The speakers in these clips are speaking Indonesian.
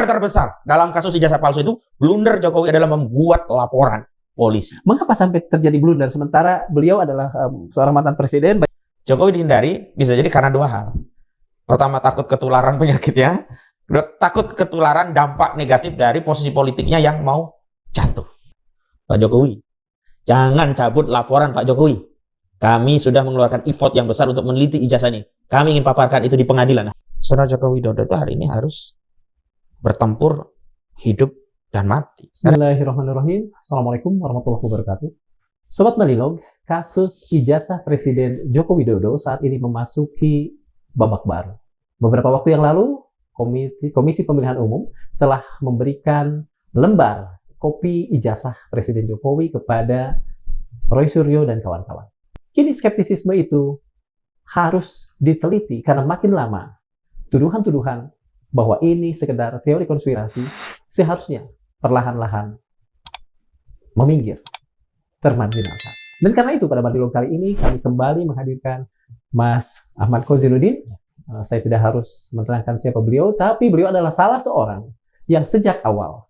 blunder terbesar dalam kasus ijazah palsu itu, blunder Jokowi adalah membuat laporan polisi. Mengapa sampai terjadi blunder sementara beliau adalah seorang mantan presiden? Jokowi dihindari bisa jadi karena dua hal. Pertama, takut ketularan penyakitnya. Kedua, takut ketularan dampak negatif dari posisi politiknya yang mau jatuh. Pak Jokowi, jangan cabut laporan Pak Jokowi. Kami sudah mengeluarkan effort yang besar untuk meneliti ijazah ini. Kami ingin paparkan itu di pengadilan. Saudara Joko Widodo itu hari ini harus bertempur hidup dan mati. Bismillahirrahmanirrahim. Assalamualaikum warahmatullahi wabarakatuh. Sobat Balilog, kasus ijazah Presiden Joko Widodo saat ini memasuki babak baru. Beberapa waktu yang lalu, Komisi Pemilihan Umum telah memberikan lembar kopi ijazah Presiden Jokowi kepada Roy Suryo dan kawan-kawan. Kini skeptisisme itu harus diteliti karena makin lama tuduhan-tuduhan bahwa ini sekedar teori konspirasi seharusnya perlahan-lahan meminggir, termarginalkan. Dan karena itu pada Balilog kali ini kami kembali menghadirkan Mas Ahmad Koziludin. Saya tidak harus menerangkan siapa beliau, tapi beliau adalah salah seorang yang sejak awal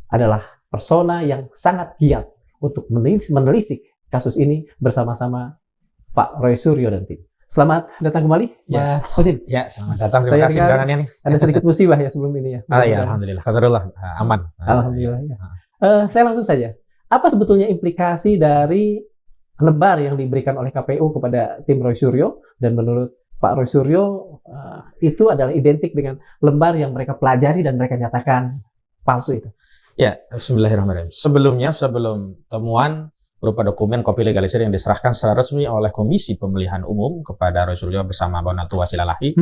adalah persona yang sangat giat untuk menelisik kasus ini bersama-sama Pak Roy Suryo dan tim. Selamat datang kembali, Mas Kozil. Ya, selamat datang. Terima kasih undangannya nih. Ada sedikit musibah ya sebelum ini ya. Ya, alhamdulillah. Qadarullah, aman. Alhamdulillah. Ya. Saya langsung saja. Apa sebetulnya implikasi dari lembar yang diberikan oleh KPU kepada tim Roy Suryo, dan menurut Pak Roy Suryo itu adalah identik dengan lembar yang mereka pelajari dan mereka nyatakan palsu itu? Ya, bismillahirrahmanirrahim. Sebelum temuan berupa dokumen kopi legalisir yang diserahkan secara resmi oleh Komisi Pemilihan Umum kepada Roy Suryo bersama Bonatua Silalahi,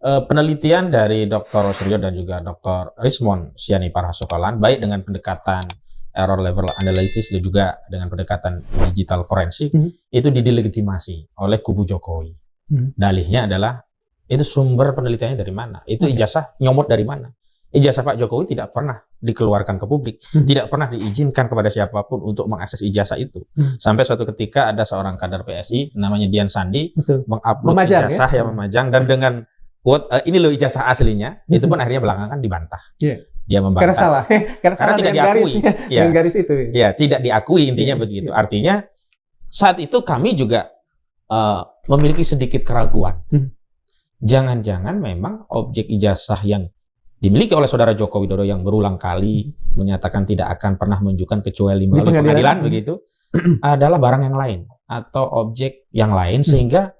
penelitian dari Dr. Roy Suryo dan juga Dr. Rismond Siani Parahasukolan, baik dengan pendekatan error level analysis dan juga dengan pendekatan digital forensik, itu didelegitimasi oleh kubu Jokowi. Dalihnya adalah itu sumber penelitiannya dari mana? Itu ijazah nyomot dari mana? Ijazah Pak Jokowi tidak pernah dikeluarkan ke publik, tidak pernah diizinkan kepada siapapun untuk mengakses ijazah itu. Sampai suatu ketika ada seorang kader PSI namanya Dian Sandi mengupload ijazah yang memajang dan dengan quote ini loh ijazah aslinya, itu pun akhirnya belakangan dibantah. Dia membantah. Karena salah. Karena tidak diakui. Garis itu. Ya, tidak diakui intinya begitu. Artinya saat itu kami juga memiliki sedikit keraguan. Jangan-jangan memang objek ijazah yang dimiliki oleh saudara Joko Widodo yang berulang kali menyatakan tidak akan pernah menunjukkan kecuali melalui pengadilan begitu adalah barang yang lain atau objek yang lain sehingga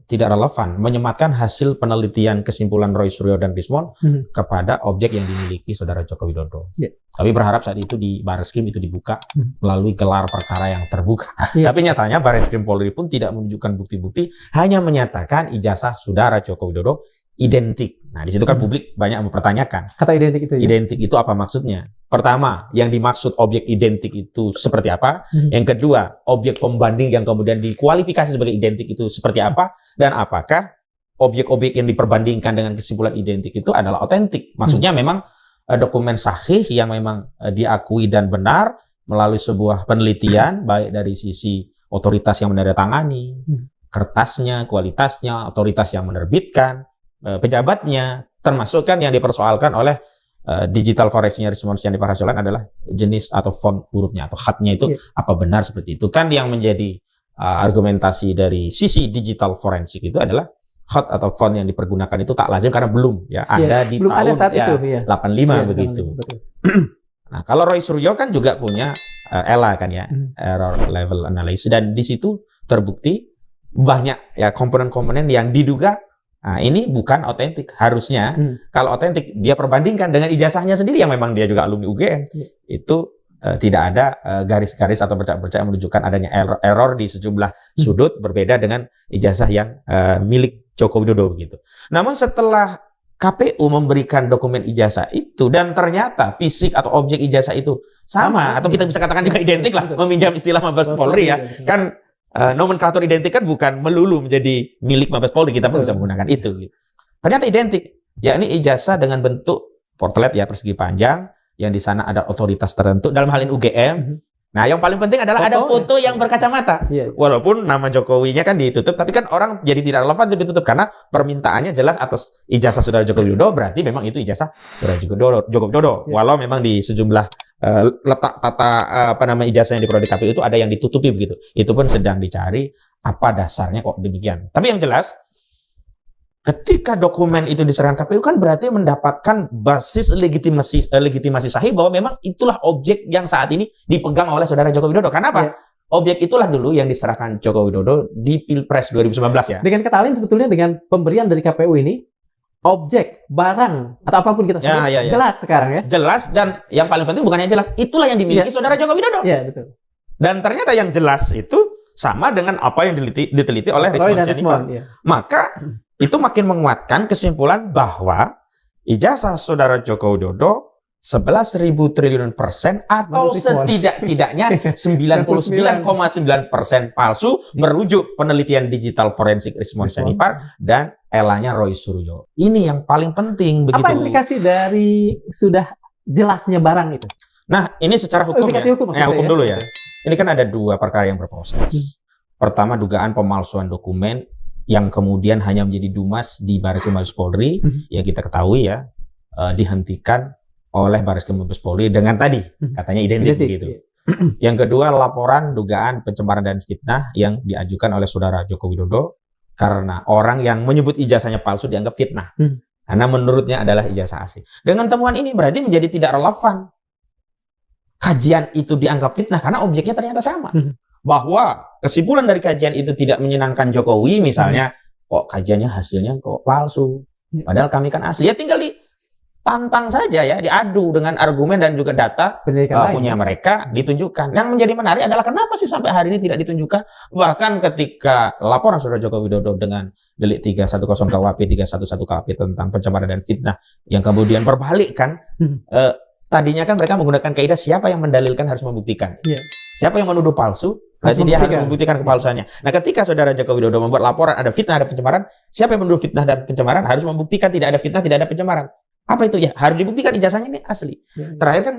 tidak relevan menyematkan hasil penelitian kesimpulan Roy Suryo dan Rismond kepada objek yang dimiliki saudara Joko Widodo. Kami berharap saat itu di Barreskrim itu dibuka melalui gelar perkara yang terbuka. Tapi nyatanya Barreskrim Polri pun tidak menunjukkan bukti-bukti, hanya menyatakan ijazah saudara Joko Widodo identik. Nah, di situ kan publik banyak mempertanyakan. Kata identik itu ya? Identik itu apa maksudnya? Pertama, yang dimaksud objek identik itu seperti apa? Yang kedua, objek pembanding yang kemudian dikualifikasi sebagai identik itu seperti apa? Dan apakah objek-objek yang diperbandingkan dengan kesimpulan identik itu adalah otentik? Maksudnya memang dokumen sahih yang memang diakui dan benar melalui sebuah penelitian, baik dari sisi otoritas yang menandatangani, kertasnya, kualitasnya, otoritas yang menerbitkan, pejabatnya, termasuk kan yang dipersoalkan oleh digital forensik Rismond Siani Parahasukolan adalah jenis atau font hurufnya atau khatnya itu apa benar seperti itu. Kan yang menjadi argumentasi dari sisi digital forensik itu adalah khat atau font yang dipergunakan itu tak lazim karena belum ada di belum tahun ada saat itu, 85 begitu. Nah, kalau Roy Suryo kan juga punya ELA kan ya, error level analysis, dan di situ terbukti banyak ya komponen-komponen yang diduga ini bukan otentik. Harusnya kalau otentik dia perbandingkan dengan ijazahnya sendiri yang memang dia juga alumni UGM. Itu tidak ada garis-garis atau bercak-bercak yang menunjukkan adanya error di sejumlah sudut berbeda dengan ijazah yang milik Joko Widodo begitu. Namun setelah KPU memberikan dokumen ijazah itu dan ternyata fisik atau objek ijazah itu sama atau kita bisa katakan juga identik lah, meminjam istilah Mabes Polri ya. Kan nomenklatur identik kan bukan melulu menjadi milik Mabes Polri, kita pun bisa menggunakan itu. Ternyata identik, yakni ijazah dengan bentuk portlet ya, persegi panjang, yang di sana ada otoritas tertentu, dalam hal ini UGM, Nah, yang paling penting adalah ada foto yang berkacamata. Walaupun nama Jokowinya kan ditutup, tapi kan orang jadi tidak relevan untuk ditutup karena permintaannya jelas atas ijazah saudara Joko Widodo, berarti memang itu ijazah saudara Joko Widodo. Walau memang di sejumlah letak tata ijazah yang diperoleh di KPU itu ada yang ditutupi begitu. Itu pun sedang dicari apa dasarnya kok demikian. Tapi yang jelas, ketika dokumen itu diserahkan KPU kan berarti mendapatkan basis legitimasi sahih bahwa memang itulah objek yang saat ini dipegang oleh saudara Joko Widodo. Kenapa? Objek itulah dulu yang diserahkan Joko Widodo di Pilpres 2019 ya. Dengan kata lain sebetulnya dengan pemberian dari KPU ini, objek, barang, atau apapun kita sebut, jelas sekarang ya. Jelas, dan yang paling penting bukannya jelas, itulah yang dimiliki saudara Joko Widodo. Iya, betul. Dan ternyata yang jelas itu sama dengan apa yang diteliti oleh Rismon Sianipar. Maka itu makin menguatkan kesimpulan bahwa ijazah saudara Joko Widodo 11.000 triliun persen atau setidak-tidaknya 99,9% palsu merujuk penelitian digital forensik Rismon Sianipar dan Elanya Roy Suryo. Ini yang paling penting begitu. Apa implikasi dari sudah jelasnya barang itu? Nah, ini secara hukum hukum dulu ya. Ini kan ada dua perkara yang berproses. Pertama, dugaan pemalsuan dokumen yang kemudian hanya menjadi dumas di Bareskrim Mabes Polri, yang kita ketahui ya, dihentikan oleh Bareskrim Mabes Polri dengan tadi katanya identik gitu. Yang kedua, laporan dugaan pencemaran dan fitnah yang diajukan oleh saudara Joko Widodo karena orang yang menyebut ijazahnya palsu dianggap fitnah. Karena menurutnya adalah ijazah asli. Dengan temuan ini berarti menjadi tidak relevan kajian itu dianggap fitnah karena objeknya ternyata sama. Bahwa kesimpulan dari kajian itu tidak menyenangkan Jokowi, misalnya, kok kajiannya hasilnya kok palsu, padahal kami kan asli. Ya tinggal ditantang saja ya, diadu dengan argumen dan juga data punya mereka, ditunjukkan. Yang menjadi menarik adalah kenapa sih sampai hari ini tidak ditunjukkan? Bahkan ketika laporan saudara Joko Widodo dengan delik 310 KUHP, 311 KUHP tentang pencemaran dan fitnah, yang kemudian berbalik kan, tadinya kan mereka menggunakan kaidah siapa yang mendalilkan harus membuktikan. Siapa yang menuduh palsu, berarti dia harus membuktikan kepalsuannya. Nah, ketika saudara Joko Widodo membuat laporan ada fitnah, ada pencemaran, siapa yang menuduh fitnah dan pencemaran harus membuktikan tidak ada fitnah, tidak ada pencemaran. Apa itu? Ya, harus dibuktikan ijazahnya ini asli. Terakhir kan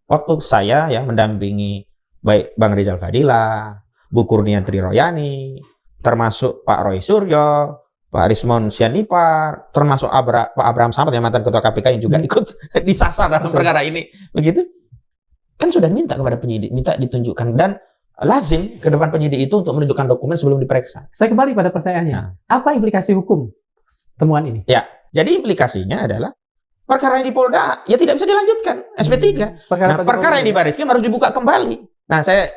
waktu saya ya mendampingi baik Bang Rizal Fadila, Bu Kurnia Triroyani, termasuk Pak Roy Suryo, Pak Rismon Sianipar, termasuk Pak Abraham Samad yang mantan ketua KPK yang juga ikut disasar dalam perkara ini. Begitu? Kan sudah minta kepada penyidik, minta ditunjukkan, dan lazim ke depan penyidik itu untuk menunjukkan dokumen sebelum diperiksa. Saya kembali pada pertanyaannya, apa implikasi hukum temuan ini? Ya, jadi implikasinya adalah perkara yang di Polda ya tidak bisa dilanjutkan SP3. Perkara yang di Bareskrim harus dibuka kembali. Nah, saya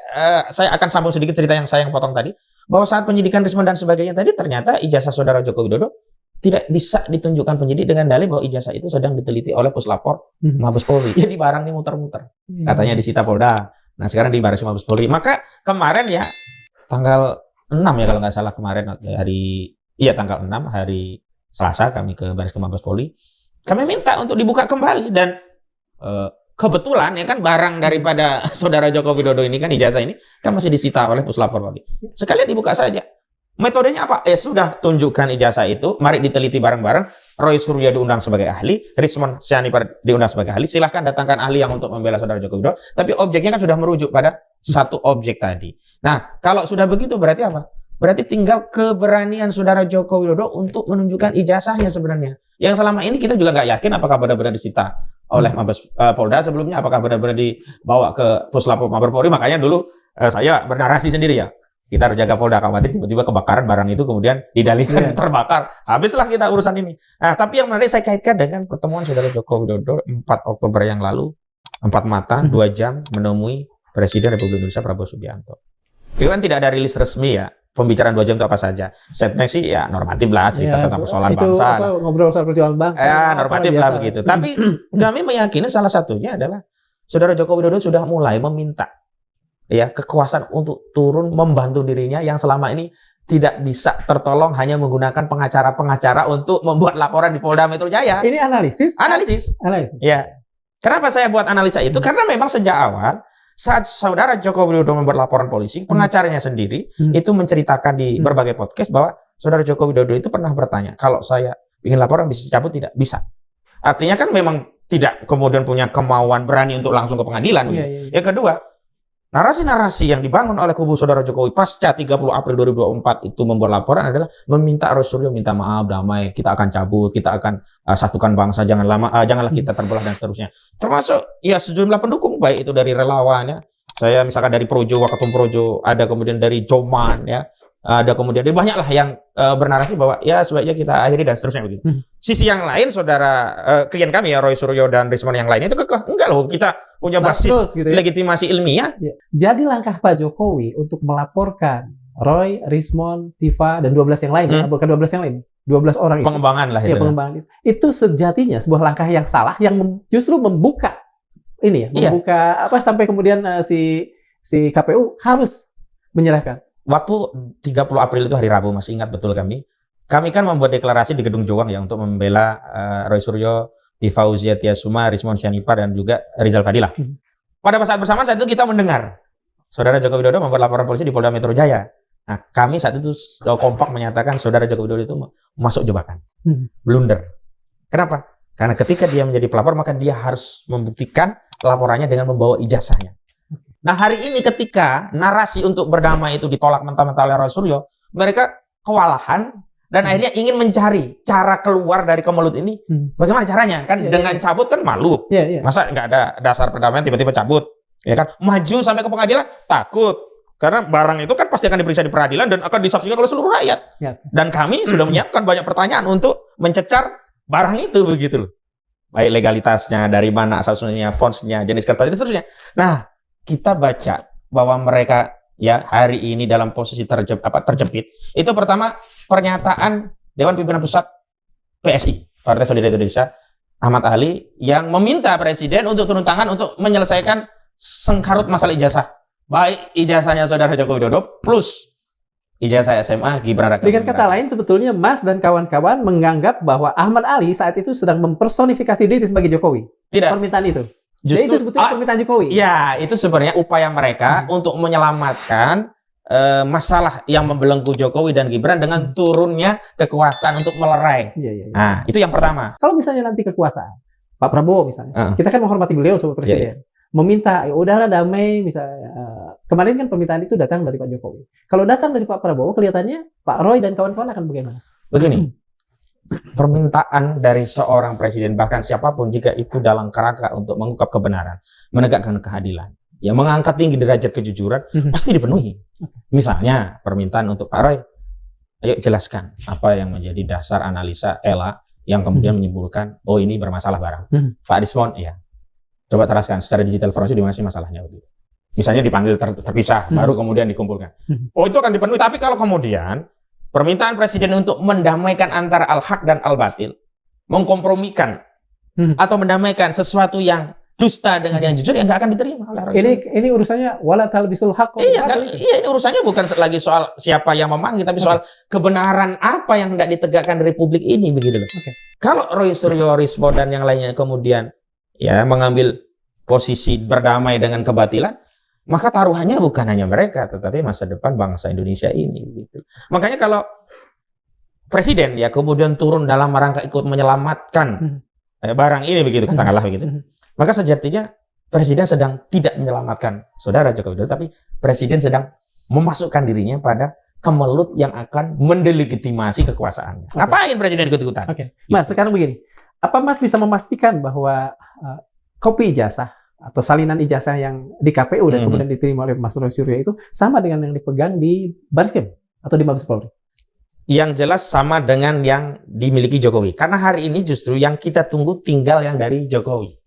akan sambung sedikit cerita yang saya potong tadi, bahwa saat penyidikan Rismon dan sebagainya tadi ternyata ijazah saudara Joko Widodo tidak bisa ditunjukkan penyidik dengan dalih bahwa ijazah itu sedang diteliti oleh Puslapor Mabes Polri. Jadi barang ini muter-muter. Katanya disita Polda. Nah, sekarang di Bareskrim Mabes Polri. Maka kemarin ya tanggal 6 ya kalau nggak salah kemarin tanggal 6 hari Selasa kami ke Bareskrim Mabes Polri. Kami minta untuk dibuka kembali dan kebetulan ya kan barang daripada saudara Joko Widodo ini kan ijazah ini kan masih disita oleh Puslapor Polri. Sekalian dibuka saja. Metodenya apa? Sudah tunjukkan ijazah itu, mari diteliti bareng-bareng. Roy Suryo diundang sebagai ahli, Rismon Sianipar diundang sebagai ahli. Silahkan datangkan ahli yang untuk membela saudara Joko Widodo. Tapi objeknya kan sudah merujuk pada satu objek tadi. Nah, kalau sudah begitu berarti apa? Berarti tinggal keberanian saudara Joko Widodo untuk menunjukkan ijazahnya sebenarnya. Yang selama ini kita juga nggak yakin apakah benar-benar disita oleh Mabes Polda sebelumnya, apakah benar-benar dibawa ke Puslapor Mabes Polri. Makanya dulu saya bernarasi sendiri ya. Kita harus jaga Polda, khawatir tiba-tiba kebakaran barang itu kemudian didalihkan terbakar. Habislah kita urusan ini. Nah, tapi yang menarik saya kaitkan dengan pertemuan saudara Joko Widodo 4 Oktober yang lalu, 4 mata, 2 jam menemui Presiden Republik Indonesia Prabowo Subianto. Itu kan tidak ada rilis resmi ya. Pembicaraan 2 jam itu apa saja. Setnya sih ya normatif lah, cerita tentang persoalan bangsa. Ngobrol soal perjuangan bangsa. Normatif lah begitu. Tapi kami meyakini salah satunya adalah saudara Joko Widodo sudah mulai meminta ya kekuasaan untuk turun membantu dirinya yang selama ini tidak bisa tertolong hanya menggunakan pengacara-pengacara untuk membuat laporan di Polda Metro Jaya. Ini analisis. Ya. Kenapa saya buat analisa itu? Karena memang sejak awal saat saudara Joko Widodo membuat laporan polisi, pengacaranya sendiri itu menceritakan di berbagai podcast bahwa saudara Joko Widodo itu pernah bertanya, kalau saya ingin laporan bisa dicabut tidak? Bisa. Artinya kan memang tidak kemudian punya kemauan berani untuk langsung ke pengadilan. Yang kedua, narasi-narasi yang dibangun oleh kubu saudara Jokowi pasca 30 April 2024 itu membuat laporan adalah meminta Roy Suryo minta maaf, damai, kita akan cabut, kita akan satukan bangsa, janganlah kita terbelah dan seterusnya. Termasuk ya sejumlah pendukung, baik itu dari relawan ya. Saya misalkan dari Projo, Wakatum Projo, ada kemudian dari Joman ya. Ada kemudian banyaklah yang bernarasi bahwa ya sebaiknya kita akhiri dan seterusnya begitu. Sisi yang lain saudara klien kami ya Roy Suryo dan Rismon yang lain itu kekeh enggak loh, kita punya basis gitu ya, legitimasi ilmiah. Ya. Jadi langkah Pak Jokowi untuk melaporkan Roy, Rismon, Tifa dan 12 yang lain, bukan 12 yang lain, 12 orang itu. Pengembangan lah ya, itu. Pengembangan itu sejatinya sebuah langkah yang salah yang justru membuka ini ya, membuka apa sampai kemudian si KPU harus menyerahkan. Waktu 30 April itu hari Rabu, masih ingat betul kami. Kami kan membuat deklarasi di Gedung Joang ya untuk membela Roy Suryo, Tifa Uzia Tiasuma, Rismon Sianipar dan juga Rizal Fadilah. Pada saat bersamaan saat itu kita mendengar saudara Joko Widodo membuat laporan polisi di Polda Metro Jaya. Nah, kami saat itu kompak menyatakan saudara Joko Widodo itu masuk jebakan, blunder. Kenapa? Karena ketika dia menjadi pelapor maka dia harus membuktikan laporannya dengan membawa ijazahnya. Nah, hari ini ketika narasi untuk berdamai itu ditolak mentah-mentah oleh Roy Suryo, mereka kewalahan dan akhirnya ingin mencari cara keluar dari kemelut ini. Bagaimana caranya? Kan dengan cabut kan malu. Masa nggak ada dasar perdamaian tiba-tiba cabut? Ya kan? Maju sampai ke pengadilan takut. Karena barang itu kan pasti akan diperiksa di peradilan dan akan disaksikan oleh seluruh rakyat. Dan kami sudah menyiapkan banyak pertanyaan untuk mencecar barang itu begitu loh. Baik legalitasnya, dari mana asal-usulnya, fontsnya, jenis kertas, dan seterusnya. Nah, kita baca bahwa mereka ya hari ini dalam posisi terjepit. Itu pertama pernyataan Dewan Pimpinan Pusat PSI, Partai Solidaritas Indonesia, Ahmad Ali yang meminta Presiden untuk turun tangan untuk menyelesaikan sengkarut masalah ijazah. Baik ijazahnya saudara Joko Widodo plus ijazah SMA Gibran Raka. Dengan kata lain sebetulnya Mas dan kawan-kawan menganggap bahwa Ahmad Ali saat itu sedang mempersonifikasi diri sebagai Jokowi. Tidak. Permintaan itu. Justru, itu sebetulnya permintaan Jokowi. Ya, itu sebenarnya upaya mereka untuk menyelamatkan masalah yang membelenggu Jokowi dan Gibran dengan turunnya kekuasaan untuk melerai. Nah, itu yang pertama. Kalau misalnya nanti kekuasaan, Pak Prabowo misalnya, kita kan menghormati beliau sebagai presiden. Meminta, ya udahlah damai, misalnya. Kemarin kan permintaan itu datang dari Pak Jokowi. Kalau datang dari Pak Prabowo, kelihatannya Pak Roy dan kawan-kawan akan bagaimana? Begini. Permintaan dari seorang presiden bahkan siapapun jika itu dalam kerangka untuk mengungkap kebenaran, menegakkan keadilan, ya mengangkat tinggi derajat kejujuran pasti dipenuhi. Misalnya permintaan untuk Pak Roy, ayo jelaskan apa yang menjadi dasar analisa Ella yang kemudian menyimpulkan oh ini bermasalah barang. Pak Rismon, ya coba teraskan secara digital forensik di mana sih masalahnya begitu. Misalnya dipanggil terpisah baru kemudian dikumpulkan. Oh itu akan dipenuhi. Tapi kalau kemudian permintaan presiden untuk mendamaikan antara al-haq dan al-batil, mengkompromikan atau mendamaikan sesuatu yang dusta dengan yang jujur, yang nggak akan diterima oleh Rasul. Ini urusannya wala talbisul haqq. Iya, ini urusannya bukan lagi soal siapa yang memanggil, tapi soal kebenaran apa yang hendak ditegakkan di Republik ini begitu loh. Kalau Roy Suryo, Rismon dan yang lainnya kemudian ya mengambil posisi berdamai dengan kebatilan, maka taruhannya bukan hanya mereka, tetapi masa depan bangsa Indonesia ini. Gitu. Makanya kalau presiden ya kemudian turun dalam rangka ikut menyelamatkan barang ini begitu katakanlah begitu, maka sejatinya presiden sedang tidak menyelamatkan saudara Joko Widodo, tapi presiden sedang memasukkan dirinya pada kemelut yang akan mendelegitimasi kekuasaannya. Ngapain presiden ikut-ikutan? Mas, sekarang begini, apa Mas bisa memastikan bahwa kopi ijazah atau salinan ijazah yang di KPU dan kemudian diterima oleh Mas Roy Suryo itu sama dengan yang dipegang di Barreskrim atau di Mabes Polri? Yang jelas sama dengan yang dimiliki Jokowi. Karena hari ini justru yang kita tunggu tinggal yang dari Jokowi.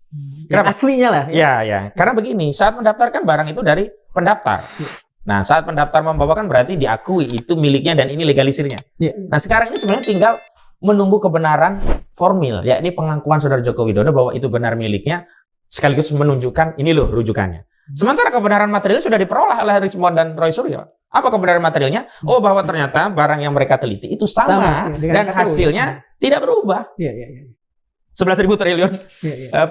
Kenapa? Aslinya lah. Ya. Karena begini, saat mendaftarkan barang itu dari pendaftar. Nah, saat pendaftar membawakan berarti diakui itu miliknya dan ini legalisirnya. Nah, sekarang ini sebenarnya tinggal menunggu kebenaran formil, yakni pengakuan saudara Joko Widodo bahwa itu benar miliknya, sekaligus menunjukkan ini loh rujukannya. Sementara kebenaran material sudah diperoleh oleh Rismon dan Roy Suryo. Apa kebenaran materialnya? Oh, bahwa ternyata barang yang mereka teliti itu sama dan hasilnya tidak berubah. 11.000 triliun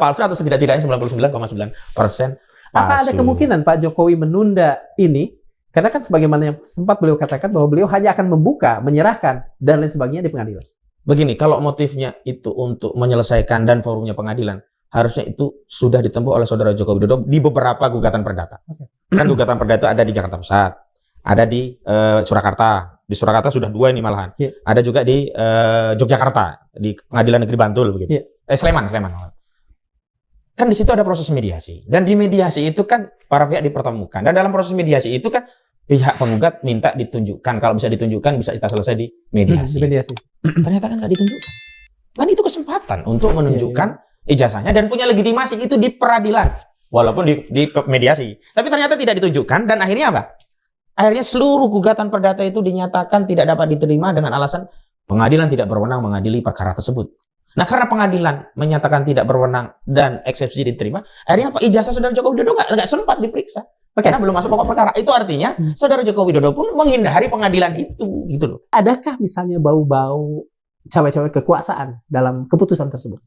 palsu atau setidak-tidaknya 99,9% palsu. Apa ada kemungkinan Pak Jokowi menunda ini? Karena kan sebagaimana yang sempat beliau katakan bahwa beliau hanya akan membuka, menyerahkan dan lain sebagainya di pengadilan. Begini, kalau motifnya itu untuk menyelesaikan dan forumnya pengadilan, harusnya itu sudah ditempuh oleh saudara Joko Widodo di beberapa gugatan perdata. Kan gugatan perdata ada di Jakarta Pusat, ada di Surakarta. Di Surakarta sudah 2 ini malahan. Ada juga di Yogyakarta, di Pengadilan Negeri Bantul begitu. Sleman. Kan di situ ada proses mediasi. Dan di mediasi itu kan para pihak dipertemukan. Dan dalam proses mediasi itu kan pihak penggugat minta ditunjukkan. Kalau bisa ditunjukkan bisa kita selesai di mediasi. Ternyata kan nggak ditunjukkan. Kan itu kesempatan untuk menunjukkan ijazahnya dan punya legitimasi itu di peradilan. Walaupun di mediasi. Tapi ternyata tidak ditunjukkan dan akhirnya apa? Akhirnya seluruh gugatan perdata itu dinyatakan tidak dapat diterima dengan alasan pengadilan tidak berwenang mengadili perkara tersebut. Nah, karena pengadilan menyatakan tidak berwenang dan eksepsi diterima, akhirnya ijazah saudara Joko Widodo nggak sempat diperiksa. Karena belum masuk pokok perkara. Itu artinya saudara Joko Widodo pun menghindari pengadilan itu, gitu loh. Adakah misalnya bau-bau cawe-cawe kekuasaan dalam keputusan tersebut?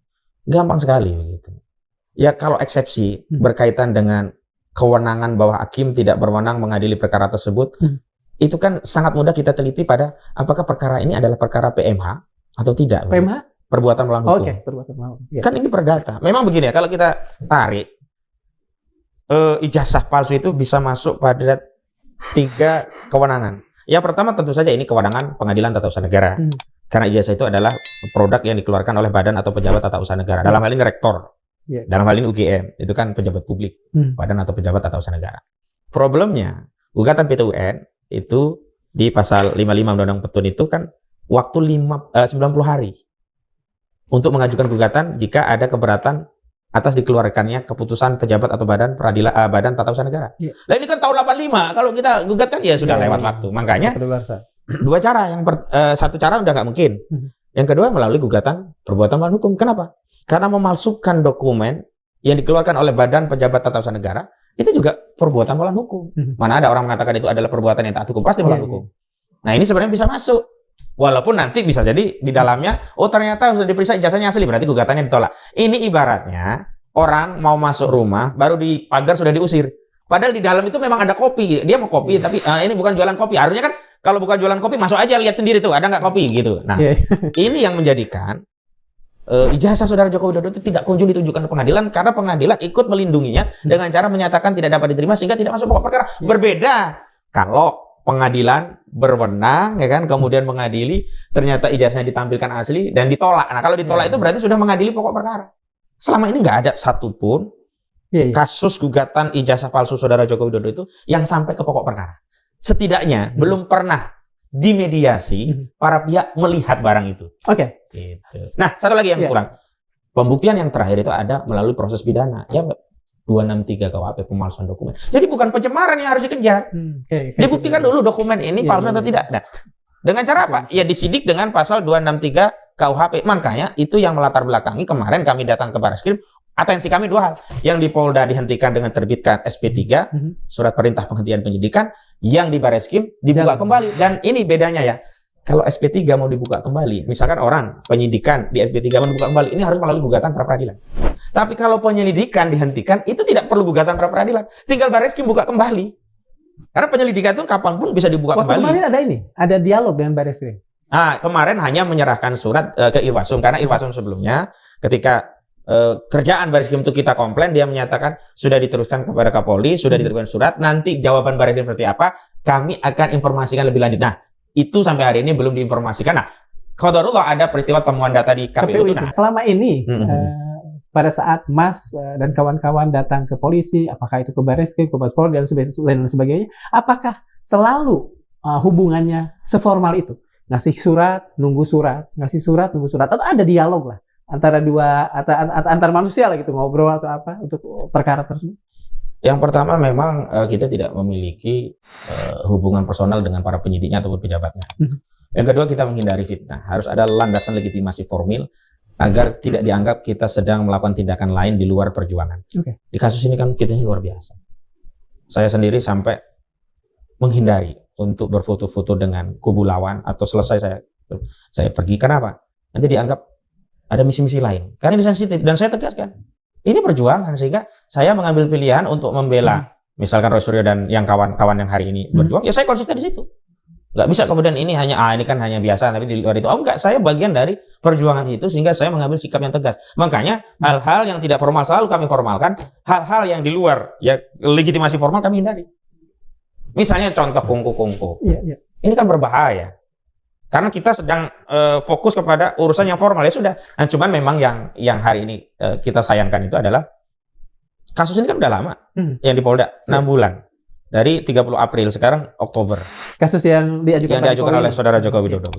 Gampang sekali begitu. Ya kalau eksepsi berkaitan dengan kewenangan bahwa hakim tidak berwenang mengadili perkara tersebut, itu kan sangat mudah kita teliti pada apakah perkara ini adalah perkara PMH atau tidak. PMH? Perbuatan melawan hukum. Perbuatan melawan hukum. Kan ini perdata. Memang begini ya, kalau kita tarik, ijazah palsu itu bisa masuk pada 3 kewenangan. Yang pertama tentu saja ini kewenangan Pengadilan Tata Usaha Negara. Karena ijazah itu adalah produk yang dikeluarkan oleh badan atau pejabat tata usaha negara. Dalam hal ini rektor. Dalam hal ini UGM. Itu kan pejabat publik. Badan atau pejabat tata usaha negara. Problemnya, gugatan PT UN itu di pasal 55 Undang-Undang Petun itu kan waktu 90 hari. Untuk mengajukan gugatan jika ada keberatan atas dikeluarkannya keputusan pejabat atau badan peradilan badan tata usaha negara. Nah ini kan tahun 85. Kalau kita gugat kan ya sudah lewat waktu. Makanya 2 cara. Satu cara udah nggak mungkin. Yang kedua melalui gugatan perbuatan melawan hukum. Kenapa? Karena memalsukan dokumen yang dikeluarkan oleh badan pejabat tata usaha negara itu juga perbuatan melawan hukum. Mana ada orang mengatakan itu adalah perbuatan yang taat hukum, pasti melawan hukum. Nah ini sebenarnya bisa masuk. Walaupun nanti bisa jadi di dalamnya, oh ternyata sudah diperiksa ijazahnya asli, berarti gugatannya ditolak. Ini ibaratnya orang mau masuk rumah, baru di pagar sudah diusir. Padahal di dalam itu memang ada kopi. Dia mau kopi, tapi ini bukan jualan kopi. Harusnya kan kalau bukan jualan kopi, masuk aja lihat sendiri tuh, ada nggak kopi gitu. Nah, ini yang menjadikan ijazah saudara Joko Widodo itu tidak kunjung ditunjukkan ke pengadilan karena pengadilan ikut melindunginya dengan cara menyatakan tidak dapat diterima sehingga tidak masuk pokok perkara. Berbeda kalau pengadilan berwenang, ya kan, kemudian mengadili, ternyata ijazahnya ditampilkan asli dan ditolak. Nah, kalau ditolak itu berarti sudah mengadili pokok perkara. Selama ini nggak ada satupun kasus gugatan ijazah palsu saudara Joko Widodo itu yang sampai ke pokok perkara. Setidaknya belum pernah dimediasi para pihak melihat barang itu. Gitu. Nah, satu lagi yang kurang. Pembuktian yang terakhir itu ada melalui proses pidana. Ya, 263 KUHP pemalsuan dokumen. Jadi bukan pencemaran yang harus dikejar. Dibuktikan dulu dokumen ini palsu atau tidak. Nah, dengan cara apa? Ya disidik dengan pasal 263 KUHP. Makanya itu yang melatar belakangi kemarin kami datang ke Barreskrim. Atensi kami 2 hal. Yang di Polda dihentikan dengan terbitkan SP3, surat perintah penghentian penyidikan. Yang di Barreskrim dibuka kembali. Dan ini bedanya ya. Kalau SP3 mau dibuka kembali, misalkan orang penyidikan di SP3 mau dibuka kembali, ini harus melalui gugatan pra peradilan. Tapi kalau penyelidikan dihentikan, itu tidak perlu gugatan pra peradilan. Tinggal Barreskrim buka kembali. Karena penyelidikan itu kapanpun bisa dibuka kembali. Kemarin ada dialog dengan Barreskrim. Kemarin hanya menyerahkan surat ke Irwasum, karena Irwasum sebelumnya ketika kerjaan Barreskrim itu kita komplain, dia menyatakan sudah diteruskan kepada Kapolri, sudah diteruskan surat, nanti jawaban Barreskrim seperti apa, kami akan informasikan lebih lanjut. Nah, itu sampai hari ini belum diinformasikan. Nah, qadarullah ada peristiwa temuan data di KPU itu. Nah. Selama ini, pada saat Mas dan kawan-kawan datang ke polisi, apakah itu ke Barreskrim, ke Mabes Polri, dan sebagainya, apakah selalu hubungannya seformal itu? Ngasih surat, nunggu surat, ngasih surat, nunggu surat, atau ada dialog lah antara antar manusia lah gitu, ngobrol atau apa untuk perkara tersebut? Yang pertama memang kita tidak memiliki hubungan personal dengan para penyidiknya ataupun pejabatnya. Yang kedua kita menghindari fitnah. Harus ada landasan legitimasi formil agar tidak dianggap kita sedang melakukan tindakan lain di luar perjuangan. Di kasus ini kan fitnahnya luar biasa. Saya sendiri sampai menghindari untuk berfoto-foto dengan kubu lawan atau selesai saya pergi. Kenapa? Nanti dianggap ada misi-misi lain. Karena ini sensitif dan saya tegaskan. Ini perjuangan sehingga saya mengambil pilihan untuk membela misalkan Roy Suryo dan yang kawan-kawan yang hari ini berjuang. Ya saya konsisten di situ. Nggak bisa kemudian ini hanya ini kan hanya biasa, tapi di luar itu enggak, saya bagian dari perjuangan itu sehingga saya mengambil sikap yang tegas. Makanya hal-hal yang tidak formal selalu kami formalkan, hal-hal yang di luar ya legitimasi formal kami hindari. Misalnya contoh kungku-kungku. Iya. Ini kan berbahaya. Karena kita sedang fokus kepada urusan yang formal, ya sudah. Nah, cuman memang yang hari ini kita sayangkan itu adalah kasus ini kan udah lama yang di Polda 6 bulan. Dari 30 April, sekarang Oktober. Kasus yang diajukan oleh Saudara Joko Widodo.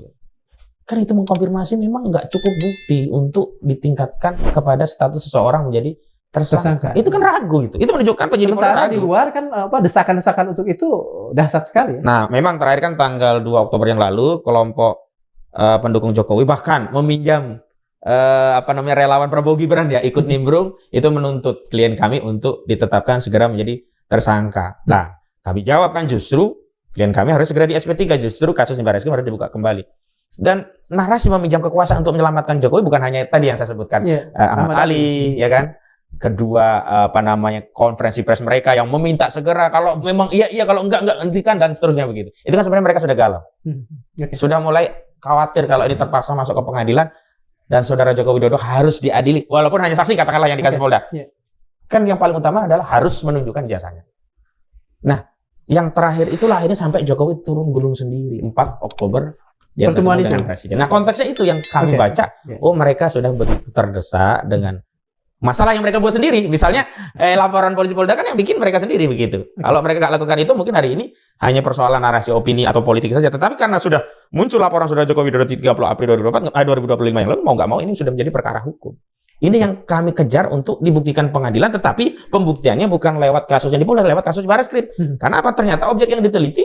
Kan itu mengkonfirmasi memang nggak cukup bukti untuk ditingkatkan kepada status seseorang menjadi tersangka. Itu kan ragu itu. Itu menunjukkan penyidik Sementara di luar kan desakan-desakan untuk itu dahsyat sekali. Nah, memang terakhir kan tanggal 2 Oktober yang lalu kelompok pendukung Jokowi bahkan meminjam relawan Prabowo Gibran ya ikut nimbrung itu menuntut klien kami untuk ditetapkan segera menjadi tersangka. Nah, kami jawab kan justru klien kami harus segera di SP3, justru kasus Barreskrim harus dibuka kembali. Dan narasi meminjam kekuasaan untuk menyelamatkan Jokowi bukan hanya tadi yang saya sebutkan, Ahmad Ali, ya kan. Kedua, konferensi pers mereka yang meminta segera kalau memang iya kalau enggak hentikan dan seterusnya begitu. Itu kan sebenarnya mereka sudah galau. Sudah mulai khawatir kalau ini terpaksa masuk ke pengadilan dan Saudara Joko Widodo harus diadili walaupun hanya saksi katakanlah yang dikasih Polda. Kan yang paling utama adalah harus menunjukkan jasanya. Nah, yang terakhir itulah akhirnya sampai Jokowi turun gunung sendiri 4 Oktober dia pertemuan itu dengan Presiden. Nah, konteksnya itu yang kami baca. Oh, mereka sudah begitu terdesak dengan masalah yang mereka buat sendiri. Misalnya laporan polisi Polda kan yang bikin mereka sendiri begitu. Kalau mereka nggak lakukan itu mungkin hari ini hanya persoalan narasi opini atau politik saja. Tetapi karena sudah muncul laporan Saudara Joko Widodo 30 April 2025 yang lalu, mau nggak mau ini sudah menjadi perkara hukum. Ini yang kami kejar untuk dibuktikan pengadilan, tetapi pembuktiannya bukan lewat kasus yang di Polda, lewat kasus Barreskrim. Karena apa? Ternyata objek yang diteliti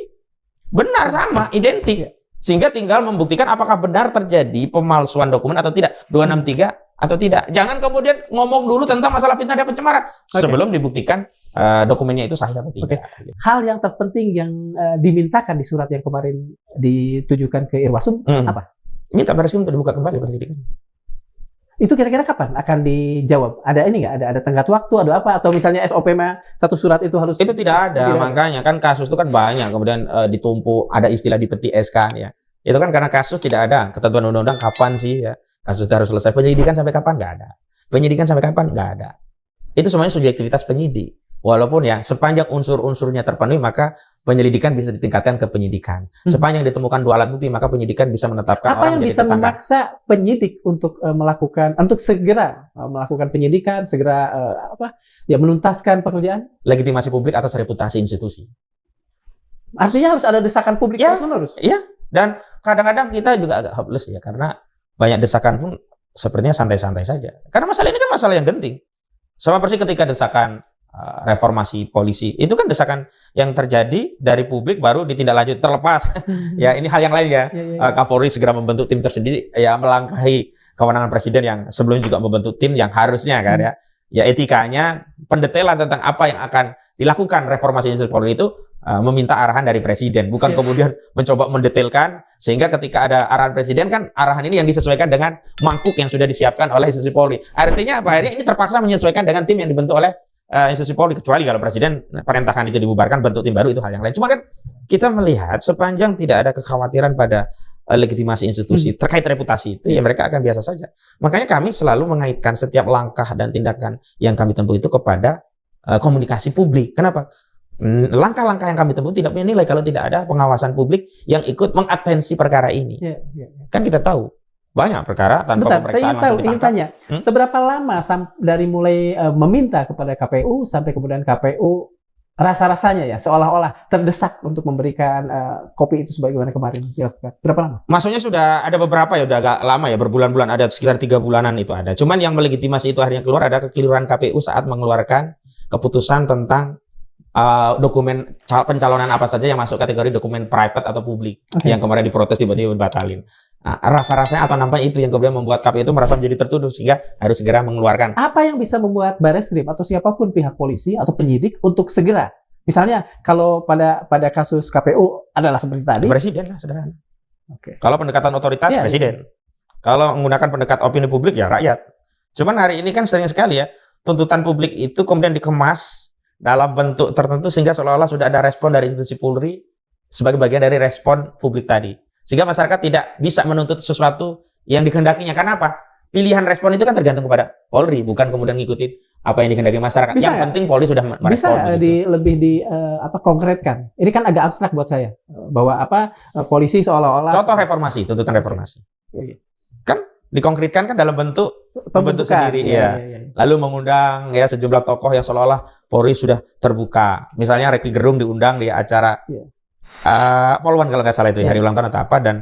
benar sama, identik. Sehingga tinggal membuktikan apakah benar terjadi pemalsuan dokumen atau tidak, 263 atau tidak. Jangan kemudian ngomong dulu tentang masalah fitnah dan pencemaran sebelum dibuktikan dokumennya itu sahih atau tidak. Hal yang terpenting yang dimintakan di surat yang kemarin ditujukan ke Irwasum apa? Minta Barreskrim untuk dibuka kembali penyelidikan. Itu kira-kira kapan akan dijawab? Ada ini nggak? Ada tenggat waktu? Ada apa? Atau misalnya SOP satu surat itu harus? Itu tidak ada. Makanya kan kasus itu kan banyak. Kemudian ditumpuk. Ada istilah dipeti es kan ya. Itu kan karena kasus tidak ada. Ketentuan undang-undang kapan sih ya? Kasus itu harus selesai. Penyidikan sampai kapan? Nggak ada. Penyidikan sampai kapan? Nggak ada. Itu semuanya subjektivitas penyidik. Walaupun ya sepanjang unsur-unsurnya terpenuhi maka penyelidikan bisa ditingkatkan ke penyidikan. Sepanjang ditemukan 2 alat bukti maka penyidikan bisa menetapkan apa orang yang bisa memaksa penyidik untuk segera melakukan penyidikan, segera menuntaskan pekerjaan? Legitimasi publik atas reputasi institusi. Artinya harus ada desakan publik terus-menerus. Iya. Dan kadang-kadang kita juga agak hopeless ya karena banyak desakan pun sepertinya santai-santai saja. Karena masalah ini kan masalah yang genting. Sama persis ketika desakan reformasi polisi itu kan desakan yang terjadi dari publik baru ditindaklanjut terlepas ya ini hal yang lain ya. Kapolri segera membentuk tim tersendiri ya melangkahi kewenangan presiden yang sebelumnya juga membentuk tim yang harusnya kan ya etikanya pendetailan tentang apa yang akan dilakukan reformasi institusi Polri itu meminta arahan dari presiden bukan kemudian mencoba mendetailkan sehingga ketika ada arahan presiden kan arahan ini yang disesuaikan dengan mangkuk yang sudah disiapkan oleh institusi Polri. Artinya apa? Ini terpaksa menyesuaikan dengan tim yang dibentuk oleh institusi Polri, kecuali kalau presiden perintahkan itu dibubarkan bentuk tim baru itu hal yang lain. Cuma kan kita melihat sepanjang tidak ada kekhawatiran pada legitimasi institusi terkait reputasi itu ya mereka akan biasa saja. Makanya kami selalu mengaitkan setiap langkah dan tindakan yang kami tempuh itu kepada komunikasi publik. Kenapa? Langkah-langkah yang kami tempuh tidak punya nilai kalau tidak ada pengawasan publik yang ikut mengatensi perkara ini. Kan kita tahu banyak perkara tanpa pemeriksaan langsung ditangkap. Saya ingin tanya, seberapa lama dari mulai meminta kepada KPU sampai kemudian KPU rasa-rasanya ya seolah-olah terdesak untuk memberikan kopi itu sebagaimana kemarin dilakukan? Berapa lama? Maksudnya sudah ada beberapa ya, udah agak lama ya, berbulan-bulan, ada sekitar 3 bulanan itu ada. Cuman yang melegitimasi itu akhirnya keluar ada kekeliruan KPU saat mengeluarkan keputusan tentang dokumen pencalonan apa saja yang masuk kategori dokumen private atau publik yang kemarin diprotes tiba-tiba dibatalin. Nah, rasa-rasanya atau nampaknya itu yang kemudian membuat KPU itu merasa menjadi tertuduh sehingga harus segera mengeluarkan. Apa yang bisa membuat Barreskrim atau siapapun pihak polisi atau penyidik untuk segera? Misalnya kalau pada kasus KPU adalah seperti tadi. Presiden lah, sederhana. Kalau pendekatan otoritas presiden. Kalau menggunakan pendekatan opini publik ya rakyat. Cuman hari ini kan sering sekali ya tuntutan publik itu kemudian dikemas dalam bentuk tertentu sehingga seolah-olah sudah ada respon dari institusi Polri sebagai bagian dari respon publik tadi. Sehingga masyarakat tidak bisa menuntut sesuatu yang dikehendakinya. Karena apa? Pilihan respon itu kan tergantung kepada Polri, bukan kemudian ngikutin apa yang dikehendaki masyarakat. Bisa, yang penting Polri sudah merespon. Bisa lebih konkretkan. Ini kan agak abstrak buat saya bahwa polisi seolah-olah contoh reformasi, tuntutan reformasi. Kan dikonkretkan kan dalam bentuk sendiri ya. Lalu mengundang ya sejumlah tokoh yang seolah-olah Polri sudah terbuka. Misalnya Rocky Gerung diundang di acara Polwan kalau nggak salah itu hari ulang tahun atau apa, dan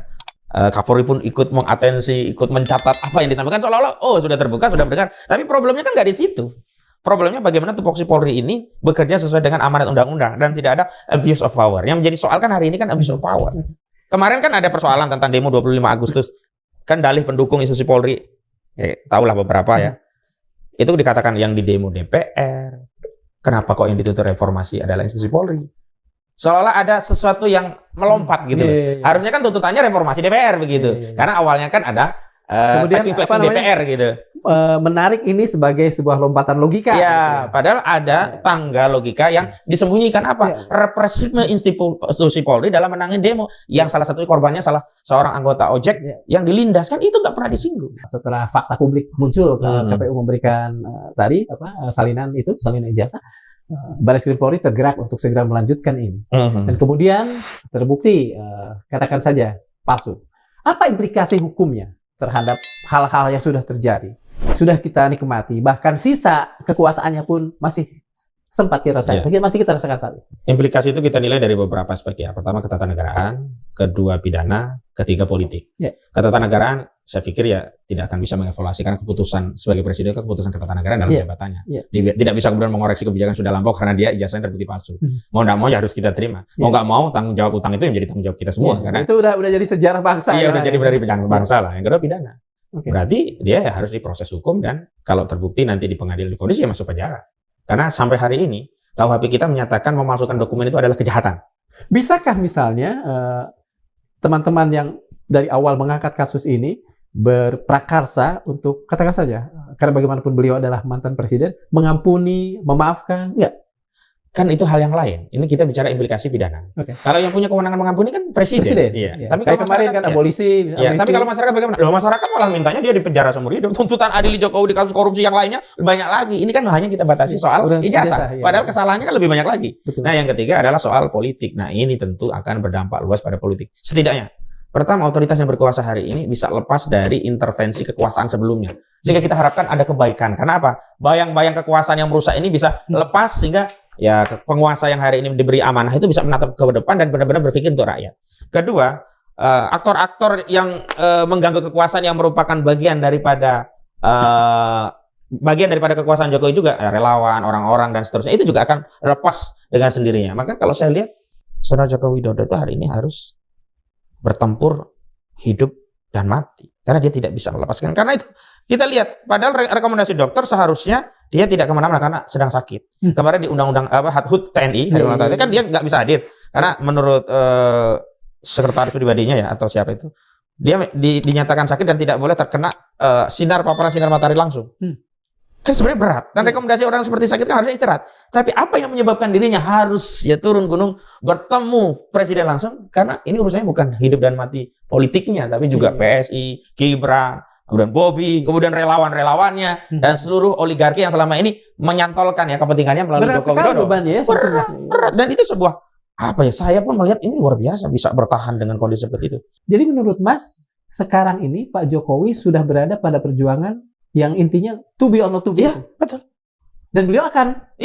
Kapolri pun ikut mengatensi, ikut mencatat apa yang disampaikan seolah-olah sudah terbuka, sudah mendengar. Tapi problemnya kan nggak di situ. Problemnya bagaimana tupoksi Polri ini bekerja sesuai dengan amanat undang-undang dan tidak ada abuse of power. Yang menjadi soal kan hari ini kan abuse of power. Kemarin kan ada persoalan tentang demo 25 Agustus. Kan dalih pendukung institusi Polri, tahulah beberapa ya. Itu dikatakan yang di demo DPR. Kenapa kok yang dituntut reformasi adalah institusi Polri? Seolah-olah ada sesuatu yang melompat gitu. Harusnya kan tuntutannya reformasi DPR begitu. Karena awalnya kan ada kemudian DPR gitu. Menarik ini sebagai sebuah lompatan logika. Ya, padahal ada tangga logika yang disembunyikan apa? Represifme institusi Polri dalam menangin demo. Yang salah satu korbannya salah seorang anggota ojek yang dilindas, kan itu nggak pernah disinggung. Setelah fakta publik muncul, KPU memberikan salinan ijazah. Bareskrim Polri tergerak untuk segera melanjutkan ini. Dan kemudian terbukti, katakan saja, palsu. Apa implikasi hukumnya terhadap hal-hal yang sudah terjadi? Sudah kita nikmati, bahkan sisa kekuasaannya pun masih sempat kita rasakan. Masih kita rasakan saat ini. Implikasi itu kita nilai dari beberapa aspek ya. Pertama, ketatanegaraan, kedua, pidana, ketiga, politik. Ketatanegaraan, saya pikir ya tidak akan bisa mengevaluasi karena keputusan sebagai presiden itu keputusan ketatanegaraan dalam jabatannya. Dia tidak bisa kemudian mengoreksi kebijakan sudah lampau karena dia ijazahnya terbukti palsu. Mau nggak mau ya harus kita terima. Mau nggak mau tanggung jawab utang itu yang menjadi tanggung jawab kita semua. Karena itu udah jadi sejarah bangsa. Iya, udah jadi dari bangsa lah. Yang kedua, pidana. Berarti dia ya harus diproses hukum dan kalau terbukti nanti di pengadilan divonis ya masuk penjara. Karena sampai hari ini KUHP kita menyatakan memalsukan dokumen itu adalah kejahatan. Bisakah misalnya teman-teman yang dari awal mengangkat kasus ini berprakarsa untuk, katakan saja, karena bagaimanapun beliau adalah mantan presiden, mengampuni, memaafkan? Enggak. Kan itu hal yang lain. Ini kita bicara implikasi pidana. Kalau yang punya kewenangan mengampuni kan presiden. Iya. Tapi kalau kemarin kan abolisi. Tapi kalau masyarakat bagaimana? Loh, masyarakat malah mintanya dia dipenjara seumur hidup. Tuntutan adili Jokowi di kasus korupsi yang lainnya banyak lagi. Ini kan hanya kita batasi soal ijazah. Padahal kesalahannya kan lebih banyak lagi. Nah, yang ketiga adalah soal politik. Nah, ini tentu akan berdampak luas pada politik. Setidaknya, pertama, otoritas yang berkuasa hari ini bisa lepas dari intervensi kekuasaan sebelumnya. Sehingga kita harapkan ada kebaikan. Karena apa? Bayang-bayang kekuasaan yang merusak ini bisa lepas sehingga ya penguasa yang hari ini diberi amanah itu bisa menatap ke depan dan benar-benar berpikir untuk rakyat. Kedua, aktor-aktor yang mengganggu kekuasaan yang merupakan bagian daripada kekuasaan Jokowi juga, relawan, orang-orang dan seterusnya, itu juga akan lepas dengan sendirinya. Maka kalau saya lihat, Saudara Joko Widodo itu hari ini harus bertempur hidup dan mati karena dia tidak bisa melepaskan. Karena itu kita lihat, padahal rekomendasi dokter seharusnya dia tidak kemana-mana karena sedang sakit. Kemarin di undang-undang HUT TNI hari ulang tahun kan dia nggak bisa hadir karena menurut sekretaris pribadinya ya atau siapa itu, dia dinyatakan sakit dan tidak boleh terkena paparan sinar matahari langsung. Kan sebenarnya berat. Dan rekomendasi orang seperti sakit kan harusnya istirahat. Tapi apa yang menyebabkan dirinya harus ya turun gunung bertemu presiden langsung? Karena ini urusannya bukan hidup dan mati politiknya, tapi juga PSI, Gibran, kemudian Bobby, kemudian relawan-relawannya dan seluruh oligarki yang selama ini menyantolkan ya kepentingannya melalui Joko Widodo. Bebannya ya sebetulnya. Berat. Dan itu sebuah saya pun melihat ini luar biasa bisa bertahan dengan kondisi seperti itu. Jadi menurut Mas, sekarang ini Pak Jokowi sudah berada pada perjuangan yang intinya to be or not to be. Iya, betul. Dan beliau akan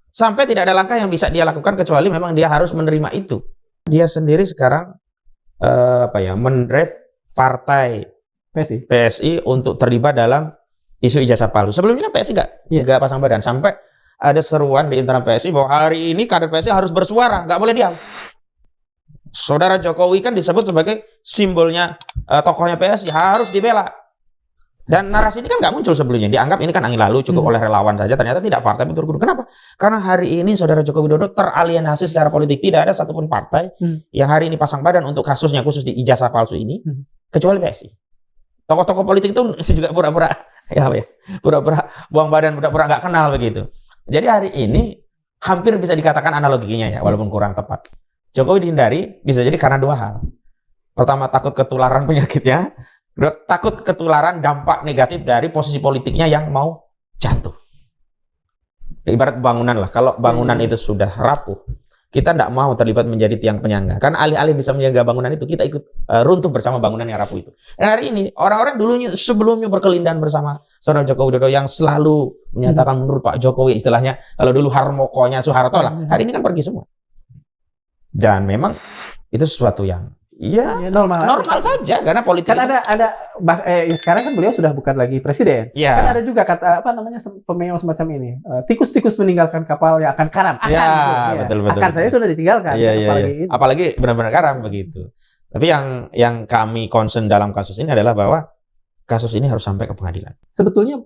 sampai tidak ada langkah yang bisa dia lakukan kecuali memang dia harus menerima itu. Dia sendiri sekarang mendrive partai PSI untuk terlibat dalam isu ijazah palsu. Sebelumnya PSI nggak pasang badan, sampai ada seruan di internal PSI bahwa hari ini kader PSI harus bersuara, nggak boleh diam. Saudara Jokowi kan disebut sebagai simbolnya tokohnya PSI, harus dibela. Dan narasi ini kan nggak muncul sebelumnya, dianggap ini kan angin lalu, cukup oleh relawan saja. Ternyata tidak, partai betul-betul. Kenapa? Karena hari ini Saudara Joko Widodo teralienasi secara politik. Tidak ada satupun partai yang hari ini pasang badan untuk kasusnya khusus di ijazah palsu ini, kecuali PSI. Tokoh-tokoh politik itu juga pura-pura buang badan, pura-pura nggak kenal begitu. Jadi hari ini hampir bisa dikatakan analoginya ya, walaupun kurang tepat. Jokowi dihindari bisa jadi karena dua hal. Pertama, takut ketularan penyakitnya. Kedua, takut ketularan dampak negatif dari posisi politiknya yang mau jatuh. Ibarat bangunan lah. Kalau bangunan itu sudah rapuh, kita tidak mau terlibat menjadi tiang penyangga. Karena alih-alih bisa menjaga bangunan itu, kita ikut runtuh bersama bangunan yang rapuh itu. Dan hari ini, orang-orang sebelumnya berkelindahan bersama Saudara Joko Widodo yang selalu menyatakan menurut Pak Jokowi, istilahnya, kalau dulu harmokonya Soeharto lah, hari ini kan pergi semua. Dan memang itu sesuatu yang normal saja, karena politik kan sekarang kan beliau sudah bukan lagi presiden. Ya. Kan ada juga kata pemeo semacam ini, tikus-tikus meninggalkan kapal yang akan karam. Betul. Saya sudah ditinggalkan. Apalagi benar-benar karam begitu. Tapi yang kami concern dalam kasus ini adalah bahwa kasus ini harus sampai ke pengadilan. Sebetulnya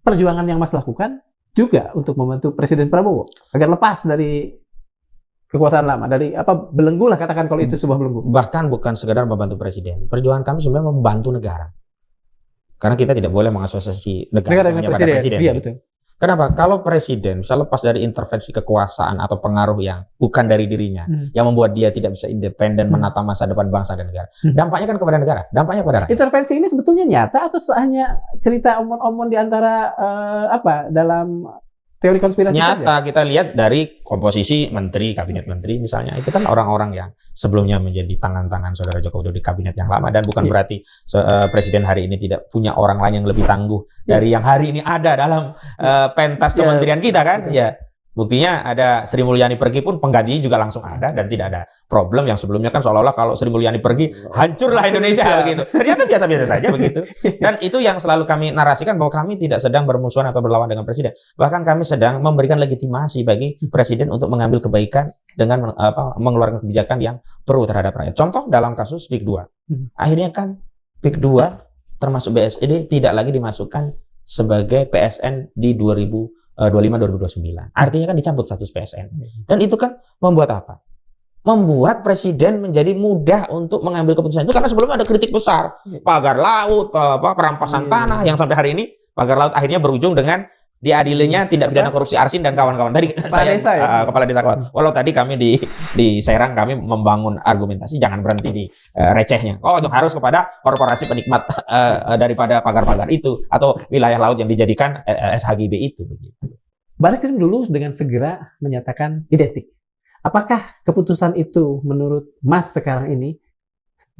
perjuangan yang Mas lakukan juga untuk membantu Presiden Prabowo agar lepas dari kekuasaan lama, dari belenggu lah, katakan kalau itu sebuah belenggu. Bahkan bukan sekedar membantu presiden. Perjuangan kami sebenarnya membantu negara. Karena kita tidak boleh mengasosiasi negara dengan presiden. Iya, betul. Kenapa? Kalau presiden bisa lepas dari intervensi kekuasaan atau pengaruh yang bukan dari dirinya, yang membuat dia tidak bisa independen menata masa depan bangsa dan negara. Dampaknya kan kepada negara, dampaknya kepada rakyat. Intervensi ini sebetulnya nyata atau hanya cerita omon-omon di antara dalam teori konspirasi nyata saja? Kita lihat dari komposisi menteri, kabinet menteri misalnya, itu kan orang-orang yang sebelumnya menjadi tangan-tangan Saudara Joko Widodo di kabinet yang lama, dan bukan berarti presiden hari ini tidak punya orang lain yang lebih tangguh dari yang hari ini ada dalam pentas kementerian kita kan. Ya, buktinya ada Sri Mulyani pergi pun penggantinya juga langsung ada, dan tidak ada problem yang sebelumnya kan seolah-olah kalau Sri Mulyani pergi hancurlah Indonesia begitu. Ternyata biasa-biasa saja begitu. Dan itu yang selalu kami narasikan, bahwa kami tidak sedang bermusuhan atau berlawan dengan presiden. Bahkan kami sedang memberikan legitimasi bagi presiden untuk mengambil kebaikan dengan mengeluarkan kebijakan yang pro terhadap rakyat. Contoh dalam kasus PIK 2. Akhirnya kan PIK 2 termasuk BSED tidak lagi dimasukkan sebagai PSN di 2025-2029. Artinya kan dicabut status PSN. Dan itu kan membuat apa? Membuat presiden menjadi mudah untuk mengambil keputusan itu, karena sebelumnya ada kritik besar. Pagar laut, perampasan tanah, yang sampai hari ini pagar laut akhirnya berujung dengan diadilinya tindak pidana korupsi Arsin dan kawan-kawan. Tadi kepala desa kawan. Walau tadi kami di Serang kami membangun argumentasi jangan berhenti di recehnya. Harus kepada korporasi penikmat daripada pagar-pagar itu atau wilayah laut yang dijadikan SHGB itu. Barreskrim dulu dengan segera menyatakan identik. Apakah keputusan itu menurut Mas sekarang ini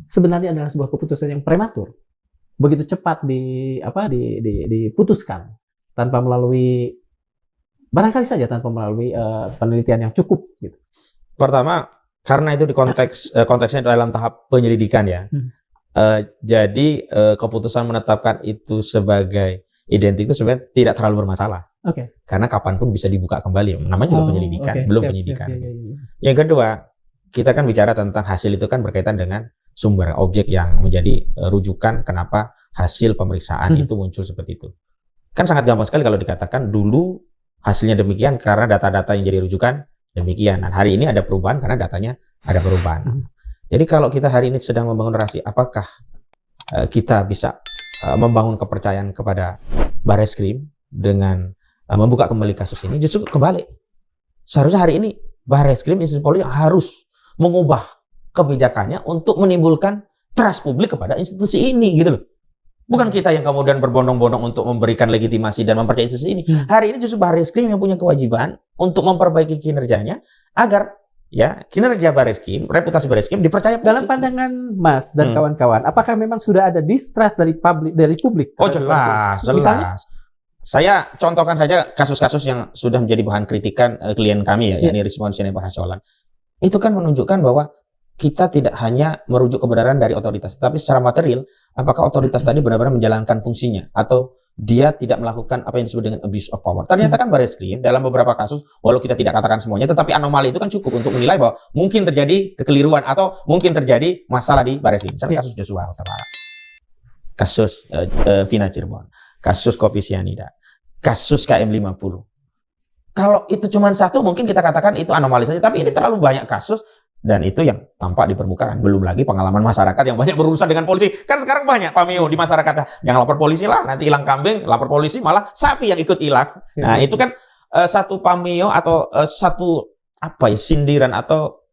sebenarnya adalah sebuah keputusan yang prematur? Begitu cepat diputuskan tanpa melalui penelitian yang cukup gitu. Pertama, karena itu di konteksnya dalam tahap penyelidikan ya. Jadi keputusan menetapkan itu sebagai identik itu sebenarnya tidak terlalu bermasalah. Karena kapanpun bisa dibuka kembali. Namanya juga penyelidikan, belum penyidikan. Yang kedua, kita kan bicara tentang hasil itu kan berkaitan dengan sumber objek yang menjadi rujukan kenapa hasil pemeriksaan itu muncul seperti itu. Kan sangat gampang sekali kalau dikatakan dulu hasilnya demikian karena data-data yang jadi rujukan demikian. Dan hari ini ada perubahan karena datanya ada perubahan. Jadi kalau kita hari ini sedang membangun narasi, apakah kita bisa membangun kepercayaan kepada Barreskrim dengan membuka kembali kasus ini? Justru kebalik. Seharusnya hari ini Barreskrim, institusi Polri harus mengubah kebijakannya untuk menimbulkan trust publik kepada institusi ini gitu loh. Bukan kita yang kemudian berbondong-bondong untuk memberikan legitimasi dan mempercayai institusi ini. Hari ini justru Barreskrim yang punya kewajiban untuk memperbaiki kinerjanya agar kinerja Barreskrim, reputasi Barreskrim dipercaya publik. Dalam pandangan Mas dan kawan-kawan, apakah memang sudah ada distrust dari publik? Jelas. Misalnya? Saya contohkan saja kasus-kasus yang sudah menjadi bahan kritikan klien kami yakni Rismon Sianipar Hasyolan. Itu kan menunjukkan bahwa kita tidak hanya merujuk kebenaran dari otoritas, tapi secara material, apakah otoritas tadi benar-benar menjalankan fungsinya atau dia tidak melakukan apa yang disebut dengan abuse of power. Ternyata kan Barreskrim dalam beberapa kasus, walau kita tidak katakan semuanya, tetapi anomali itu kan cukup untuk menilai bahwa mungkin terjadi kekeliruan atau mungkin terjadi masalah di Barreskrim. Misalnya kasus Joshua Huta Barat, kasus Vina Cirebon, kasus kopi sianida, kasus KM50. Kalau itu cuma satu, mungkin kita katakan itu anomali saja, tapi ini terlalu banyak kasus. Dan itu yang tampak di permukaan. Belum lagi pengalaman masyarakat yang banyak berurusan dengan polisi. Kan sekarang banyak pameo di masyarakat. Yang lapor polisi lah, nanti hilang kambing, lapor polisi malah sapi yang ikut hilang. Nah itu kan satu pameo atau satu sindiran atau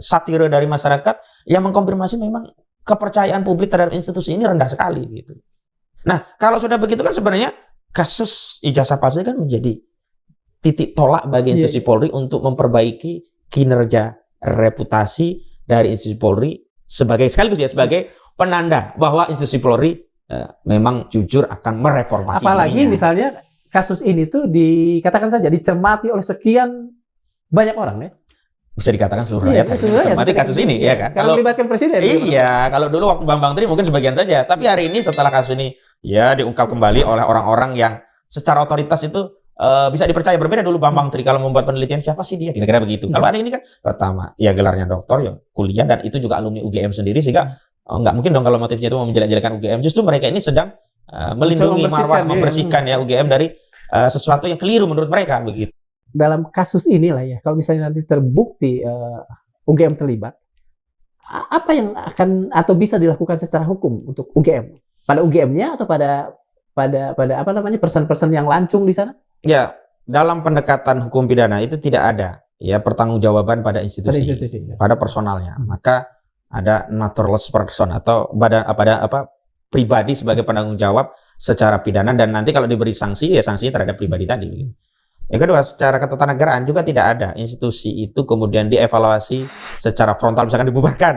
satire dari masyarakat yang mengkonfirmasi memang kepercayaan publik terhadap institusi ini rendah sekali gitu. Nah, kalau sudah begitu kan sebenarnya kasus ijazah palsu kan menjadi titik tolak bagi institusi Polri untuk memperbaiki kinerja reputasi dari institusi Polri sebagai penanda bahwa institusi Polri memang jujur akan mereformasi. Apalagi misalnya kasus ini tuh dikatakan saja dicermati oleh sekian banyak orang ya. Bisa dikatakan seluruh rakyat mencermati kasus ini ya kan. Kalau melibatkan presiden. Iya, kalau dulu waktu Bambang Tri mungkin sebagian saja, tapi hari ini setelah kasus ini ya diungkap kembali oleh orang-orang yang secara otoritas itu bisa dipercaya. Berbeda dulu Bambang Tri kalau membuat penelitian, siapa sih dia, kira-kira begitu. Kalau hari ini kan pertama ya gelarnya doktor, ya kuliah, dan itu juga alumni UGM sendiri, sehingga nggak mungkin dong kalau motifnya itu mau menjelek-jelekan UGM. Justru mereka ini sedang melindungi marwah, membersihkan ya UGM dari sesuatu yang keliru menurut mereka begitu. Dalam kasus inilah ya, kalau misalnya nanti terbukti UGM terlibat, apa yang akan atau bisa dilakukan secara hukum untuk UGM? Pada UGM-nya atau pada apa namanya person-person yang lancung di sana? Ya, dalam pendekatan hukum pidana itu tidak ada ya pertanggungjawaban pada institusi, pada personalnya. Maka ada naturalist person atau pribadi sebagai penanggung jawab secara pidana, dan nanti kalau diberi sanksi ya sanksinya terhadap pribadi tadi. Yang kedua, secara ketatanegaraan juga tidak ada institusi itu kemudian dievaluasi secara frontal, misalkan dibubarkan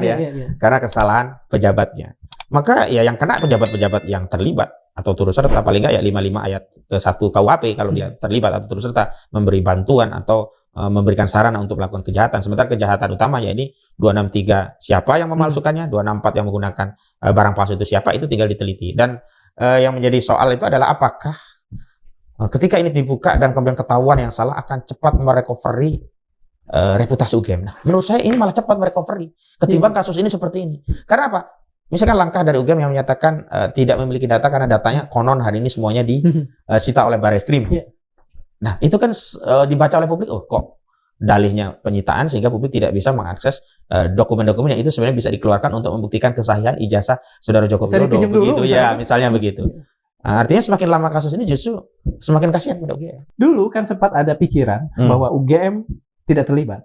karena kesalahan pejabatnya. Maka ya yang kena pejabat-pejabat yang terlibat atau turut serta, paling nggak ya 55 ayat ke-1 KUHP kalau dia terlibat atau turut serta memberi bantuan atau memberikan sarana untuk melakukan kejahatan. Sementara kejahatan utama ya ini 263 siapa yang memalsukannya, 264 yang menggunakan barang palsu itu siapa, itu tinggal diteliti. Dan yang menjadi soal itu adalah apakah ketika ini dibuka dan kemudian ketahuan yang salah akan cepat merecovery reputasi UGM. Nah, menurut saya ini malah cepat merecovery ketimbang kasus ini seperti ini. Karena apa? Misalkan langkah dari UGM yang menyatakan tidak memiliki data karena datanya konon hari ini semuanya disita oleh Barreskrim. Nah, itu kan dibaca oleh publik, oh kok dalihnya penyitaan sehingga publik tidak bisa mengakses dokumen-dokumen yang itu sebenarnya bisa dikeluarkan untuk membuktikan kesahihan ijazah Saudara Joko Widodo. Begitu ya, misalnya begitu. Nah, artinya semakin lama kasus ini justru semakin kasihan pada UGM. Dulu kan sempat ada pikiran bahwa UGM tidak terlibat.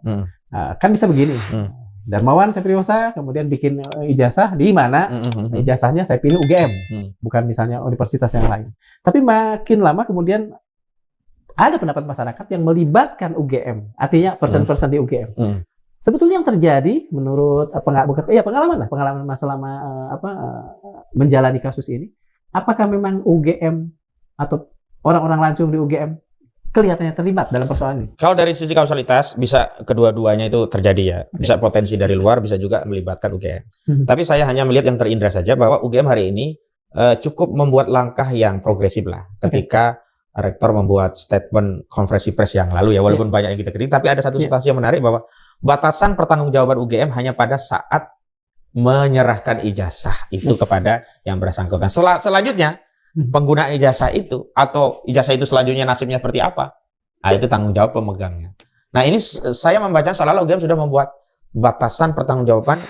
Kan bisa begini. Darmawan Sepriosa kemudian bikin ijazah di mana ijazahnya saya pilih UGM, bukan misalnya universitas yang lain. Tapi makin lama kemudian ada pendapat masyarakat yang melibatkan UGM, artinya person-person di UGM. Sebetulnya yang terjadi menurut pengalaman selama menjalani kasus ini, apakah memang UGM atau orang-orang lancung di UGM kelihatannya terlibat dalam persoalan ini? Kalau dari sisi kausalitas bisa kedua-duanya itu terjadi ya. Bisa potensi dari luar, bisa juga melibatkan UGM. Tapi saya hanya melihat yang terindra saja bahwa UGM hari ini cukup membuat langkah yang progresif lah. Ketika rektor membuat statement konferensi pers yang lalu ya, walaupun banyak yang kita kritik, tapi ada satu substansi yang menarik bahwa batasan pertanggungjawaban UGM hanya pada saat menyerahkan ijazah itu kepada yang bersangkutan. Selanjutnya penggunaan ijazah itu atau ijazah itu selanjutnya nasibnya seperti apa? Nah, itu tanggung jawab pemegangnya. Nah, ini saya membaca seolah-olah UGM sudah membuat batasan pertanggungjawaban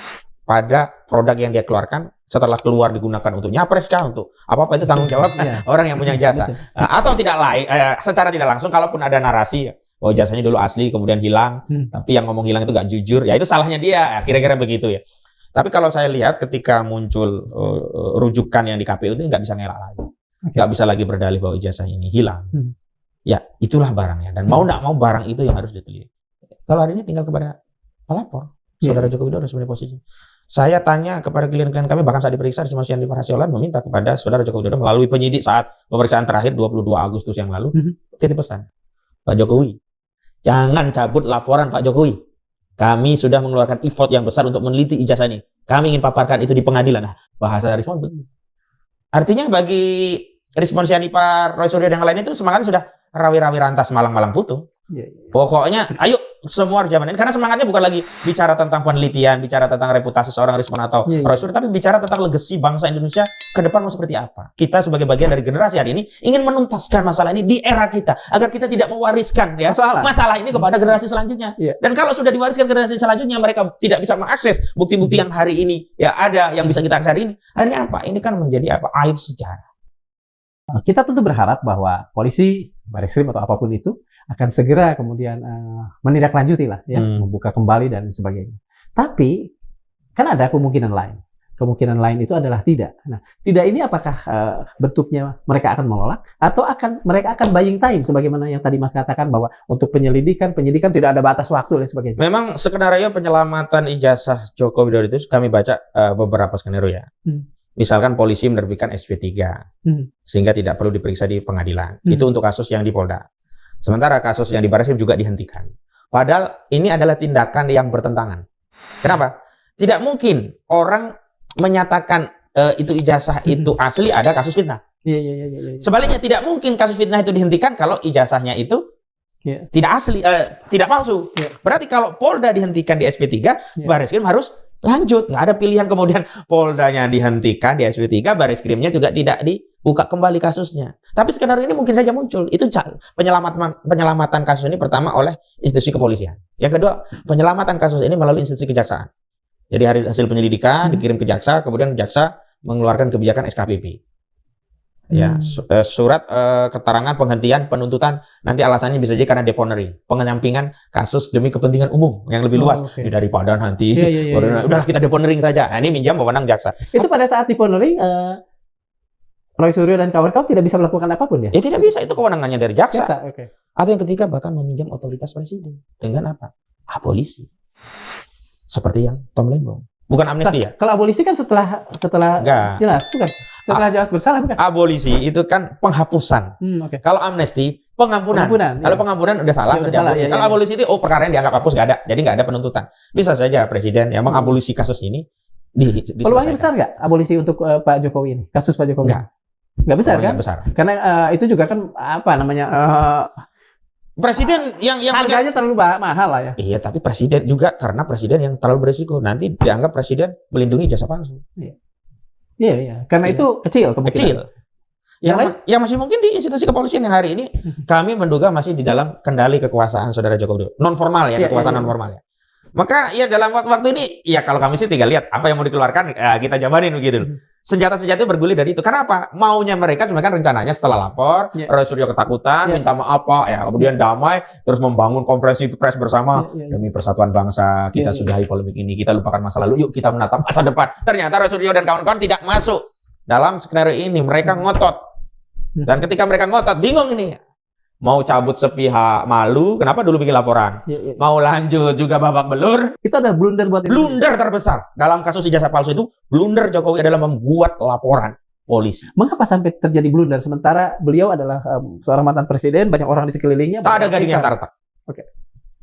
pada produk yang dia keluarkan setelah keluar digunakan untuk nyapres kah, untuk apa-apa itu tanggung jawab orang yang punya jasa. Atau tidak lain, secara tidak langsung kalaupun ada narasi, oh ijazahnya dulu asli kemudian hilang, tapi yang ngomong hilang itu nggak jujur, ya itu salahnya dia, kira-kira begitu ya. Tapi kalau saya lihat ketika muncul rujukan yang di KPU itu nggak bisa ngelak lagi. Nggak bisa lagi berdalih bahwa ijazah ini hilang. Ya itulah barangnya. Dan mau nggak mau barang itu yang harus diteliti. Kalau hari ini tinggal kepada pelapor, Saudara Joko Widodo sebenarnya posisi. Saya tanya kepada klien-klien kami, bahkan saat diperiksa di Mas Yandi Farhasiolan meminta kepada Saudara Joko Widodo melalui penyidik saat pemeriksaan terakhir 22 Agustus yang lalu, titip pesan, Pak Jokowi, jangan cabut laporan Pak Jokowi. Kami sudah mengeluarkan effort yang besar untuk meneliti ijazah ini. Kami ingin paparkan itu di pengadilan. Nah, bahasa respon begini. Artinya bagi respon Yandi Pak Roy Suryo dan yang lain itu semangatnya sudah rawi-rawi rantas malang-malang putung. Pokoknya ayo semua harus zaman ini, karena semangatnya bukan lagi bicara tentang penelitian, bicara tentang reputasi seorang Rismon atau Roy Suryo, tapi bicara tentang legasi bangsa Indonesia ke depan mau seperti apa. Kita sebagai bagian dari generasi hari ini ingin menuntaskan masalah ini di era kita agar kita tidak mewariskan ya masalah ini kepada generasi selanjutnya. Dan kalau sudah diwariskan generasi selanjutnya, mereka tidak bisa mengakses bukti-bukti yang hari ini ya ada yang bisa kita akses hari ini. Akhirnya apa? Ini kan menjadi aib sejarah. Kita tentu berharap bahwa polisi Bareskrim atau apapun itu akan segera kemudian menindaklanjuti lah ya, membuka kembali dan sebagainya. Tapi kan ada kemungkinan lain. Kemungkinan lain itu adalah tidak. Nah, tidak ini apakah bentuknya mereka akan menolak atau mereka akan buying time sebagaimana yang tadi Mas katakan bahwa untuk penyidikan tidak ada batas waktu dan sebagainya. Memang skenario penyelamatan ijazah Joko Widodo itu kami baca beberapa skenario ya. Misalkan polisi menerbitkan SP3 sehingga tidak perlu diperiksa di pengadilan. Itu untuk kasus yang di Polda. Sementara kasus yang di Bareskrim juga dihentikan. Padahal ini adalah tindakan yang bertentangan. Kenapa? Tidak mungkin orang menyatakan itu ijazah itu asli, ada kasus fitnah. Iya. Sebaliknya tidak mungkin kasus fitnah itu dihentikan kalau ijazahnya itu tidak asli, tidak palsu. Berarti kalau Polda dihentikan di SP3, Bareskrim harus lanjut. Nggak ada pilihan kemudian Poldanya dihentikan di SP3, Bareskrimnya juga tidak dibuka kembali kasusnya. Tapi skenario ini mungkin saja muncul. Itu penyelamatan kasus ini pertama oleh institusi kepolisian. Yang kedua, penyelamatan kasus ini melalui institusi kejaksaan. Jadi hasil penyelidikan dikirim ke jaksa, kemudian jaksa mengeluarkan kebijakan SKPP. Ya, surat keterangan penghentian penuntutan, nanti alasannya bisa jadi karena deponering, penyampingan kasus demi kepentingan umum yang lebih luas. Daripada nanti udahlah kita deponering saja. Nah, ini minjam wewenang jaksa. Itu pada saat deponering Roy Suryo dan kawan-kawan tidak bisa melakukan apapun ya? Ya tidak bisa, itu kewenangannya dari jaksa. Atau yang ketiga bahkan meminjam otoritas presiden dengan apa? Abolisi. Seperti yang Tom Lembong. Bukan amnesti ya? Kalau abolisi kan setelah jelas, bukan? Setelah jelas bersalah, bukan? Abolisi itu kan penghapusan. Kalau amnesti, pengampunan. Kalau pengampunan udah salah, kalau abolisi itu, perkara yang dianggap hapus, nggak ada. Jadi nggak ada penuntutan. Bisa saja Presiden yang mengabolisi kasus ini peluangnya besar nggak abolisi untuk Pak Jokowi ini? Kasus Pak Jokowi? Nggak besar kan? Besar. Karena itu juga kan, Presiden yang harganya terlalu mahal lah ya. Iya, tapi presiden juga karena presiden yang terlalu berisiko. Nanti dianggap presiden melindungi jasa palsu. Iya. Karena itu kecil kemungkinan. Kecil. Yang masih mungkin di institusi kepolisian yang hari ini kami menduga masih di dalam kendali kekuasaan Saudara Joko Widodo. Non formal ya, kekuasaan non formal ya. Maka ya dalam waktu ini ya kalau kami sih tinggal lihat apa yang mau dikeluarkan ya kita jabarin begitu. Senjata-senjata itu bergulir dari itu. Kenapa? Maunya mereka sebenarnya rencananya setelah lapor, Roy Suryo ketakutan, minta maaf Pak, ya kemudian damai, terus membangun konferensi pers bersama demi persatuan bangsa. Kita sudahi polemik ini, kita lupakan masa lalu, yuk kita menatap masa depan. Ternyata Roy Suryo dan kawan-kawan tidak masuk dalam skenario ini. Mereka ngotot. Dan ketika mereka ngotot, bingung ini. Mau cabut sepihak malu, kenapa dulu bikin laporan? Mau lanjut juga babak belur. Itu ada blunder buat blunder terbesar dalam kasus ijazah palsu itu. Blunder Jokowi adalah membuat laporan polisi. Mengapa sampai terjadi blunder? Sementara beliau adalah seorang mantan presiden, banyak orang di sekelilingnya. Tak ada gading yang tak retak.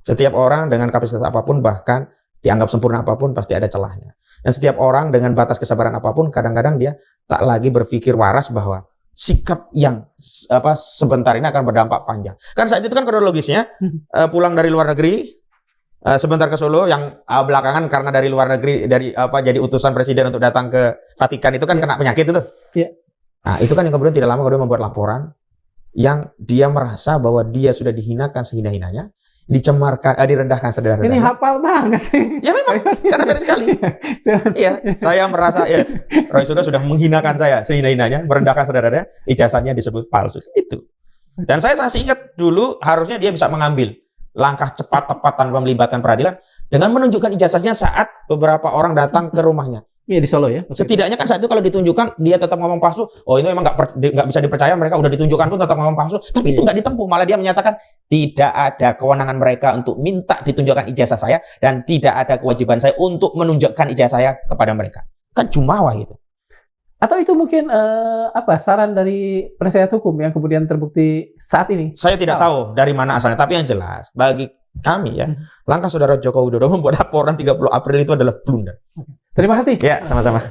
Setiap orang dengan kapasitas apapun, bahkan dianggap sempurna apapun, pasti ada celahnya. Dan setiap orang dengan batas kesabaran apapun, kadang-kadang dia tak lagi berpikir waras bahwa sikap yang sebentar ini akan berdampak panjang. Kan saat itu kan kronologisnya pulang dari luar negeri sebentar ke Solo, yang belakangan karena dari luar negeri jadi utusan presiden untuk datang ke Vatikan itu kan kena penyakit itu. Nah, itu kan yang kemudian tidak lama kemudian membuat laporan yang dia merasa bahwa dia sudah dihinakan sehina-hinanya, dicemarkan, direndahkan sederhana. Ini hafal banget. Ya memang, karena sering sekali. Iya, saya merasa Roy Suryo sudah menghinakan saya sehina-hinanya, merendahkan sederhana, ijazahnya disebut palsu. Itu. Dan saya masih ingat dulu harusnya dia bisa mengambil langkah cepat, tepat tanpa melibatkan peradilan dengan menunjukkan ijazahnya saat beberapa orang datang ke rumahnya. Iya, di Solo ya. Setidaknya kan saat itu kalau ditunjukkan dia tetap ngomong palsu, ini memang nggak bisa dipercaya, mereka udah ditunjukkan pun tetap ngomong palsu, tapi itu nggak ditempuh, malah dia menyatakan tidak ada kewenangan mereka untuk minta ditunjukkan ijazah saya dan tidak ada kewajiban saya untuk menunjukkan ijazah saya kepada mereka. Kan jumawa gitu. Atau itu mungkin saran dari penasihat hukum yang kemudian terbukti saat ini? Saya tidak tahu dari mana asalnya, tapi yang jelas bagi kami ya, langkah Saudara Joko Widodo membuat laporan 30 April itu adalah blunder. Terima kasih. Ya, sama-sama.